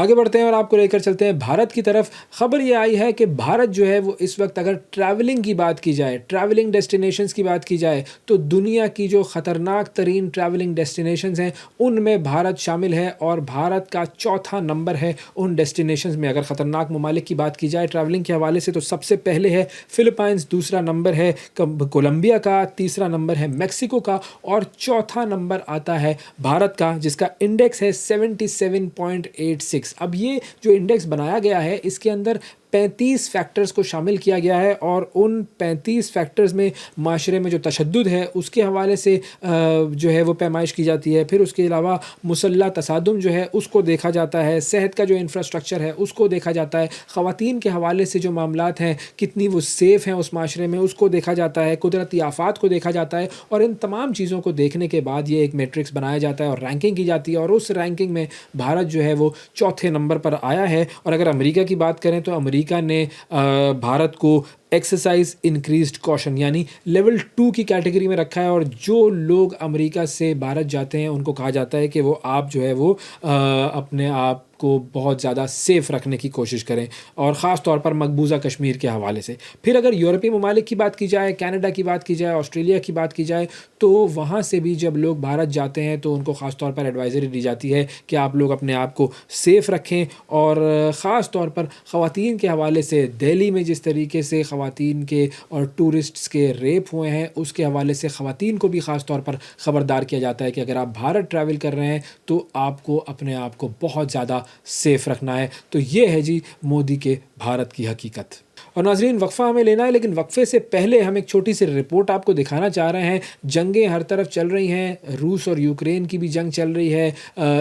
आगे बढ़ते हैं और आपको लेकर चलते हैं भारत की तरफ। खबर ये आई है कि भारत जो है वो इस वक्त अगर ट्रैवलिंग की बात की जाए, ट्रैवलिंग डेस्टिनेशंस की बात की जाए, तो दुनिया की जो ख़तरनाक तरीन ट्रैवलिंग डेस्टिनेशंस हैं उनमें भारत शामिल है और भारत का चौथा नंबर है उन डेस्टिनेशंस में। अगर ख़तरनाक ममालिक की बात की जाए ट्रैवलिंग के हवाले से, तो सबसे पहले है फ़िलिपाइंस, दूसरा नंबर है कोलंबिया का, तीसरा नंबर है मेक्सिको का और चौथा नंबर आता है भारत का, जिसका इंडेक्स है 77.86। अब ये जो इंडेक्स बनाया गया है इसके अंदर 35 फैक्टर्स को शामिल किया गया है और उन 35 फैक्टर्स में माशरे में जो तशद्दुद है उसके हवाले से जो है वो पैमाइश की जाती है। फिर उसके अलावा मुसल्लह तसादुम जो है उसको देखा जाता है, सेहत का जो इंफ्रास्ट्रक्चर है उसको देखा जाता है, ख़वातीन के हवाले से जो मामलात हैं कितनी वो सेफ़ हैं उस माशरे में उसको देखा जाता है, कुदरती आफ़ात को देखा जाता है। और इन तमाम चीज़ों को देखने के बाद ये एक मैट्रिक्स बनाया जाता है और रैंकिंग की जाती है और उस रैंकिंग में भारत जो है वो चौथे नंबर पर आया है। और अगर अमेरिका की बात करें तो अमेरिका ने भारत को एक्सरसाइज इंक्रीज्ड कॉशन यानी लेवल 2 की कैटेगरी में रखा है। और जो लोग अमेरिका से भारत जाते हैं उनको कहा जाता है कि वो आप जो है वो अपने आप को बहुत ज़्यादा सेफ़ रखने की कोशिश करें, और ख़ास तौर पर मकबूजा कश्मीर के हवाले से। फिर अगर यूरोपीय ममालिक की बात की जाए, कनाडा की बात की जाए, ऑस्ट्रेलिया की बात की जाए, तो वहाँ से भी जब लोग भारत जाते हैं तो उनको ख़ास तौर पर एडवाइज़री दी जाती है कि आप लोग अपने आप को सेफ़ रखें। और ख़ास तौर पर ख़वातीन के हवाले से दिल्ली में जिस तरीके से ख़वातीन के और टूरिस्ट्स के रेप हुए हैं उसके हवाले से ख़वातीन को भी ख़ास तौर पर ख़बरदार किया जाता है कि अगर आप भारत ट्रैवल कर रहे हैं तो आपको अपने आप को बहुत ज़्यादा सेफ़ रखना है। तो ये है जी मोदी के भारत की हकीकत। और नाज़रीन, वक्फ़ा हमें लेना है, लेकिन वक्फ़े से पहले हम एक छोटी सी रिपोर्ट आपको दिखाना चाह रहे हैं। जंगें हर तरफ चल रही हैं, रूस और यूक्रेन की भी जंग चल रही है,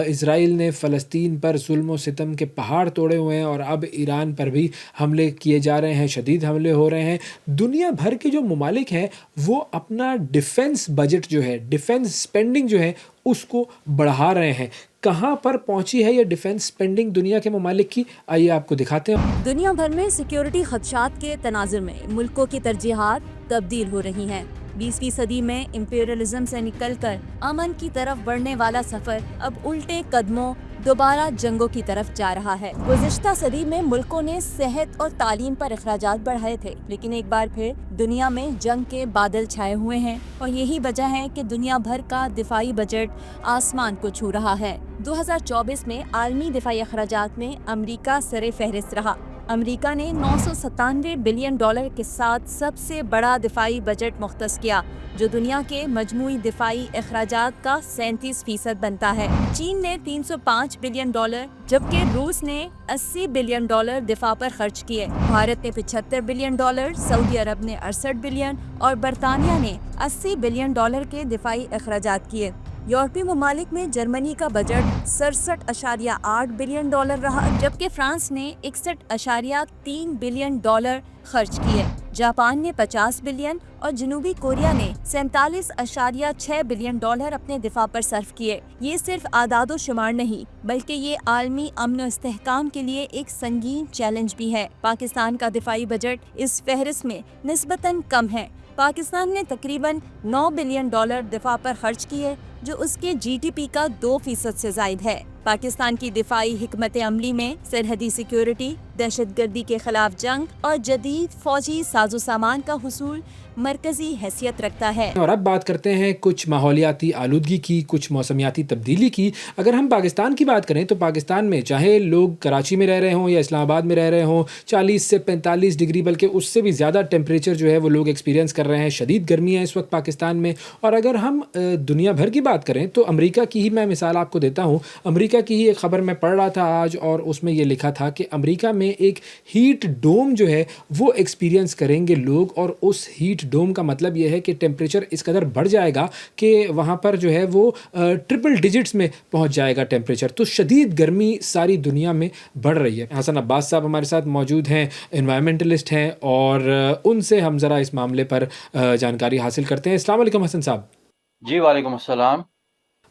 इज़राइल ने फ़लस्तीन पर जुल्म व सितम के पहाड़ तोड़े हुए हैं और अब ईरान पर भी हमले किए जा रहे हैं, शदीद हमले हो रहे हैं। दुनिया भर के जो ममालिक हैं वो अपना डिफेंस बजट जो है, डिफेंस स्पेंडिंग जो है उसको बढ़ा रहे हैं। कहाँ पर पहुंची है ये डिफेंस स्पेंडिंग दुनिया के ममालिक की, आइए आपको दिखाते हैं। दुनिया भर में सिक्योरिटी खदशात के तनाजुर में मुल्कों की तरजीहात तब्दील हो रही हैं। 20वीं सदी में इंपीरियलिज्म से निकलकर अमन की तरफ बढ़ने वाला सफर अब उल्टे कदमों दोबारा जंगों की तरफ जा रहा है। गुज़िश्ता सदी में मुल्कों ने सेहत और तालीम पर अखराजात बढ़ाए थे, लेकिन एक बार फिर दुनिया में जंग के बादल छाए हुए हैं और यही वजह है कि दुनिया भर का दिफाई बजट आसमान को छू रहा है। 2024 में आलमी दिफाई अखराजात में अमरीका सरे फहरिस्त रहा। अमेरिका ने 997 बिलियन डॉलर के साथ सबसे बड़ा दिफाई बजट मुख्तस किया, जो दुनिया के मजमूई दिफाई अखराजात का 37% बनता है। चीन ने 305 बिलियन डॉलर जबकि रूस ने 80 बिलियन डॉलर दिफा पर खर्च किए। भारत ने 75 बिलियन डॉलर, सऊदी अरब ने 68 बिलियन और बरतानिया ने 80 बिलियन डॉलर के दिफाई अखराजात किए। यूरोपीय ममालिक में जर्मनी का बजट 67.8 बिलियन डॉलर रहा, जबकि फ्रांस ने 61.3 बिलियन डॉलर खर्च किए। जापान ने 50 बिलियन और जनूबी कोरिया ने 47.6 बिलियन डॉलर अपने दिफा पर सर्फ किए। ये सिर्फ आदादो शुमार नहीं, बल्कि ये आलमी अमन और इस्तेहकाम के लिए एक संगीन चैलेंज भी है। पाकिस्तान का दिफाई बजट इस फहरिस्त में निस्बतन कम है। पाकिस्तान ने तकरीबन 9 बिलियन डॉलर दिफा पर खर्च किए, जो उसके जीडीपी का 2% से ज़ायद है। पाकिस्तान की दिफाई हिकमत अमली में सरहदी सिक्योरिटी, दहशतगर्दी के खिलाफ जंग और जदीद फौजी साजो सामान का हुसूल मरकजी हैसियत रखता है। और अब बात करते हैं कुछ माहौलियाती आलूदगी की, कुछ मौसमियाती तब्दीली की। अगर हम पाकिस्तान की बात करें तो पाकिस्तान में चाहे लोग कराची में रह रहे हों या इस्लामाबाद में रह रहे हों, 40 से 45 डिग्री बल्कि उससे भी ज़्यादा टेम्परेचर जो है वो लोग एक्सपीरियंस कर रहे हैं। शदीद गर्मी है इस वक्त पाकिस्तान में। और अगर हम दुनिया भर की बात करें तो अमेरिका की ही मैं मिसाल आपको देता हूँ। अमेरिका की ही एक ख़बर मैं पढ़ रहा था आज और उसमें ये लिखा था कि अमेरिका में एक हीट डोम जो है वो एक्सपीरियंस करेंगे लोग, और उस हीट डोम का मतलब ये है कि टेम्परेचर इस कदर बढ़ जाएगा कि वहाँ पर जो है वो ट्रिपल डिजिट्स में पहुँच जाएगा टेम्परेचर। तो शदीद गर्मी सारी दुनिया में बढ़ रही है। हसन अब्बास साहब हमारे साथ मौजूद हैं, एनवायरमेंटलिस्ट हैं, और उनसे हम ज़रा इस मामले पर जानकारी हासिल करते हैं। अस्सलाम वालेकुम हसन साहब। जी वालेकुम अस्सलाम।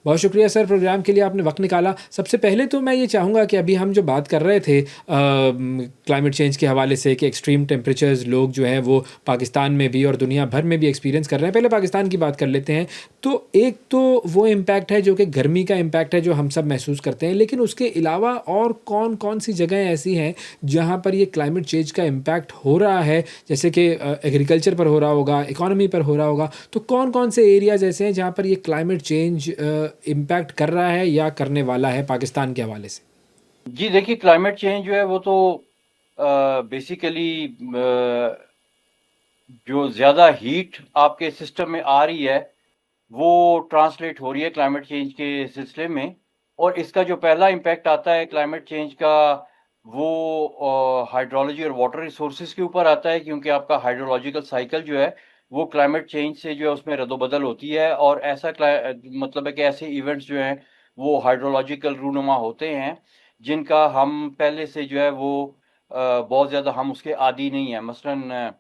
बहुत शुक्रिया सर प्रोग्राम के लिए आपने वक्त निकाला। सबसे पहले तो मैं ये चाहूँगा कि अभी हम जो बात कर रहे थे क्लाइमेट चेंज के हवाले से कि एक्सट्रीम टेम्परेचर्स लोग जो हैं वो पाकिस्तान में भी और दुनिया भर में भी एक्सपीरियंस कर रहे हैं। पहले पाकिस्तान की बात कर लेते हैं। तो एक तो वो इम्पैक्ट है जो कि गर्मी का इम्पैक्ट है जो हम सब महसूस करते हैं, लेकिन उसके अलावा और कौन-कौन सी जगहें ऐसी हैं जहाँ पर ये क्लाइमेट चेंज का इम्पैक्ट हो रहा है? जैसे कि एग्रीकल्चर पर हो रहा होगा, इकॉनमी पर हो रहा होगा, तो कौन-कौन से एरियाज़ ऐसे हैं जहाँ पर ये क्लाइमेट चेंज इम्पैक्ट कर रहा है या करने वाला है पाकिस्तान के हवाले से? जी देखिए, क्लाइमेट चेंज जो है वो तो बेसिकली जो ज़्यादा हीट आपके सिस्टम में आ रही है वो ट्रांसलेट हो रही है क्लाइमेट चेंज के सिलसिले में। और इसका जो पहला इम्पैक्ट आता है क्लाइमेट चेंज का वो हाइड्रोलॉजी और वाटर रिसोर्सेज के ऊपर आता है, क्योंकि आपका हाइड्रोलॉजिकल साइकिल जो है वो क्लाइमेट चेंज से जो है उसमें रद्दोबदल होती है। और ऐसा मतलब है कि ऐसे इवेंट्स जो हैं वो हाइड्रोलॉजिकल रूनुमा होते हैं जिनका हम पहले से जो है वो बहुत ज़्यादा हम उसके आदी नहीं हैं। मसलन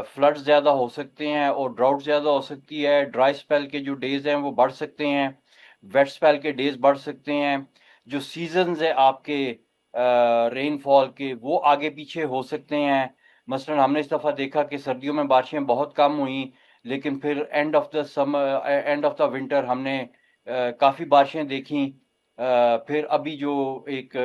फ्लड्स ज़्यादा हो सकते हैं और ड्राउट ज़्यादा हो सकती है। ड्राई स्पेल के जो डेज़ हैं वो बढ़ सकते हैं, वेट स्पेल के डेज़ बढ़ सकते हैं। जो सीज़न्स हैं आपके रेनफॉल के वो आगे पीछे हो सकते हैं। मसलन हमने इस दफ़ा देखा कि सर्दियों में बारिशें बहुत कम हुई, लेकिन फिर एंड ऑफ द विंटर हमने काफ़ी बारिशें देखी। फिर अभी जो एक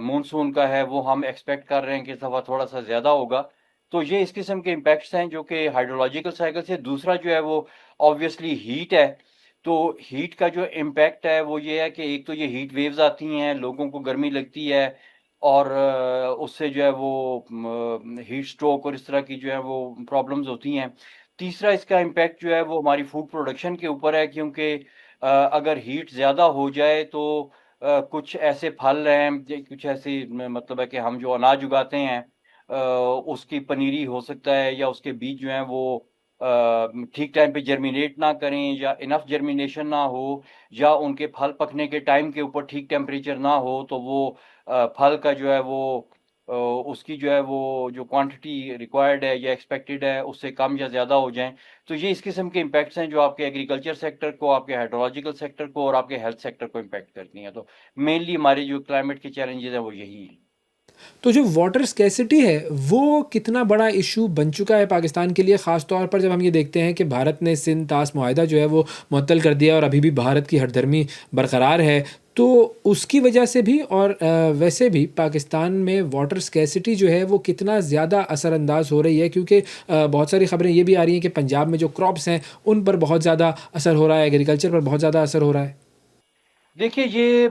मानसून का है वो हम एक्सपेक्ट कर रहे हैं कि इस दफ़ा थोड़ा-सा ज़्यादा होगा। तो ये इस किस्म के इम्पैक्ट्स हैं जो कि हाइड्रोलॉजिकल साइकिल से। दूसरा जो है वो ऑब्वियसली हीट है। तो हीट का जो इम्पैक्ट है वो ये है कि एक तो ये हीट वेव्स आती हैं, लोगों को गर्मी लगती है और उससे जो है वो हीट स्ट्रोक और इस तरह की जो है वो प्रॉब्लम्स होती हैं। तीसरा इसका इम्पैक्ट जो है वो हमारी फूड प्रोडक्शन के ऊपर है, क्योंकि अगर हीट ज़्यादा हो जाए तो कुछ ऐसे फल हैं, कुछ ऐसी मतलब है कि हम जो अनाज उगाते हैं उसकी पनीरी हो सकता है या उसके बीज जो हैं वो ठीक टाइम पे जर्मिनेट ना करें या इनफ जर्मिनेशन ना हो, या उनके फल पकने के टाइम के ऊपर ठीक टेम्परेचर ना हो, तो वो फल का जो है वो उसकी जो है वो जो क्वांटिटी रिक्वायर्ड है या एक्सपेक्टेड है उससे कम या ज़्यादा हो जाएँ। तो ये इस किस्म के इम्पैक्ट्स हैं जो आपके एग्रीकल्चर सेक्टर को, आपके हाइड्रोलॉजिकल सेक्टर को और आपके हेल्थ सेक्टर को इम्पैक्ट करती हैं। तो मेनली हमारे जो क्लाइमेट के चैलेंजेज़ हैं वो यही हैं। तो जो वाटर स्कैर्सिटी है, वो कितना बड़ा इश्यू बन चुका है पाकिस्तान के लिए? ख़ास तौर पर जब हम ये देखते हैं कि भारत ने सिंध-तास मुआहिदा जो है वो मुअत्तल कर दिया और अभी भी भारत की हठधर्मी बरकरार है। तो उसकी वजह से भी और वैसे भी पाकिस्तान में वाटर स्कैर्सिटी जो है वो कितना ज़्यादा असरअंदाज़ हो रही है? क्योंकि बहुत सारी ख़बरें ये भी आ रही हैं कि पंजाब में जो क्रॉप्स हैं, उन पर बहुत ज़्यादा असर हो रहा है, एग्रीकल्चर पर बहुत ज़्यादा असर हो रहा है। देखिए ये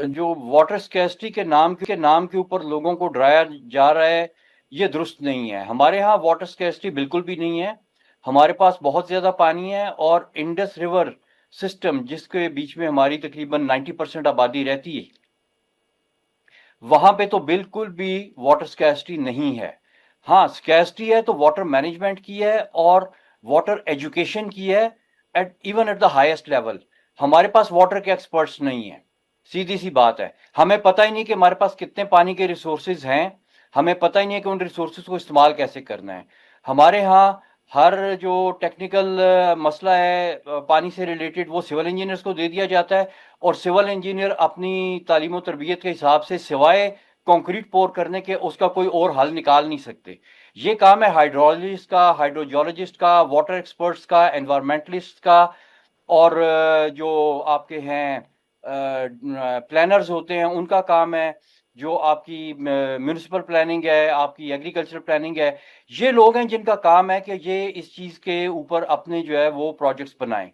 जो वाटर स्कैर्सिटी के नाम के ऊपर लोगों को डराया जा रहा है, ये दुरुस्त नहीं है। हमारे यहाँ वाटर स्कैर्सिटी बिल्कुल भी नहीं है। हमारे पास बहुत ज़्यादा पानी है और इंडस रिवर सिस्टम जिसके बीच में हमारी तकरीबन 90% आबादी रहती है, वहाँ पे तो बिल्कुल भी वाटर स्कैर्सिटी नहीं है। हाँ, स्कैर्सिटी है तो वाटर मैनेजमेंट की है और वाटर एजुकेशन की है even at the highest level. हमारे पास वाटर के एक्सपर्ट्स नहीं हैं, सीधी-सी बात है। हमें पता ही नहीं कि हमारे पास कितने पानी के रिसोर्सेज़ हैं, हमें पता ही नहीं है कि उन रिसोर्सेज़ को इस्तेमाल कैसे करना है। हमारे यहाँ हर जो टेक्निकल मसला है पानी से रिलेटेड वो सिविल इंजीनियर्स को दे दिया जाता है और सिविल इंजीनियर अपनी तालीम और तरबियत के हिसाब से सिवाय कंक्रीट पोर करने के उसका कोई और हल निकाल नहीं सकते। ये काम है हाइड्रोलॉजिस्ट का, हाइड्रोजियोलॉजिस्ट का, वाटर एक्सपर्ट्स का, एनवायरमेंटलिस्ट का और जो आपके हैं प्लानर्स होते हैं उनका काम है। जो आपकी म्युनिसिपल प्लानिंग है, आपकी एग्रीकल्चर प्लानिंग है, ये लोग हैं जिनका काम है कि ये इस चीज़ के ऊपर अपने जो है वो प्रोजेक्ट्स बनाएँ।